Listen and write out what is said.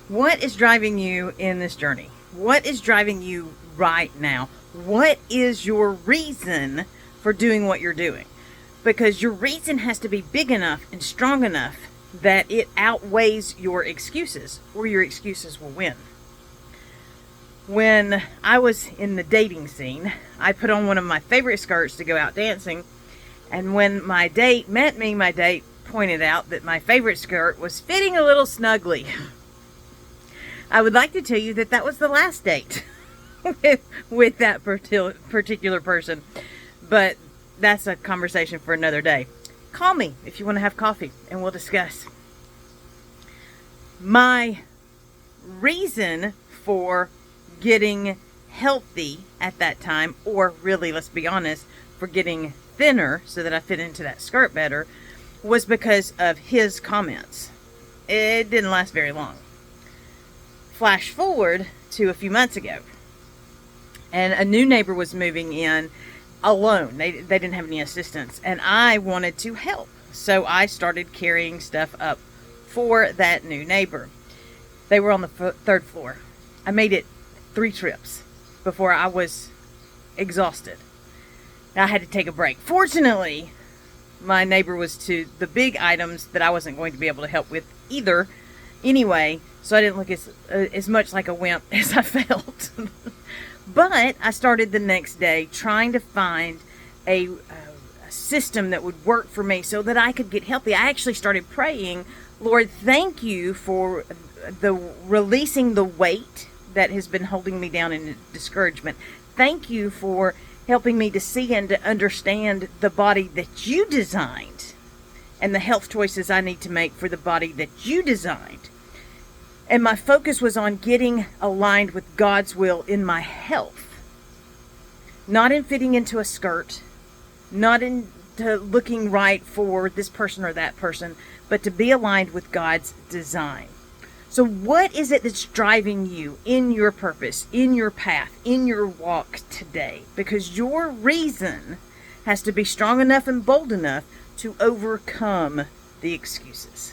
What is driving you in this journey? What is driving you right now? What is your reason for doing what you're doing? Because your reason has to be big enough and strong enough that it outweighs your excuses, or your excuses will win. When I was in the dating scene, I put on one of my favorite skirts to go out dancing, and when my date met me, my date pointed out that my favorite skirt was fitting a little snugly. I would like to tell you that that was the last date with that particular person, but that's a conversation for another day. Call me if you want to have coffee and we'll discuss. My reason for getting healthy at that time, or really, let's be honest, for getting thinner so that I fit into that skirt better, was because of his comments. It didn't last very long. Flash forward to a few months ago, and a new neighbor was moving in alone. They didn't have any assistance, and I wanted to help. So I started carrying stuff up for that new neighbor. They were on the third floor. I made it 3 trips before I was exhausted. I had to take a break. Fortunately, my neighbor was to the big items that I wasn't going to be able to help with either anyway, so I didn't look as much like a wimp as I felt. But I started the next day trying to find a system that would work for me so that I could get healthy. I actually started praying, Lord, thank you for the releasing the weight that has been holding me down in discouragement. Thank you for helping me to see and to understand the body that you designed and the health choices I need to make for the body that you designed. And my focus was on getting aligned with God's will in my health. Not in fitting into a skirt, not into looking right for this person or that person, but to be aligned with God's design. So what is it that's driving you in your purpose, in your path, in your walk today? Because your reason has to be strong enough and bold enough to overcome the excuses.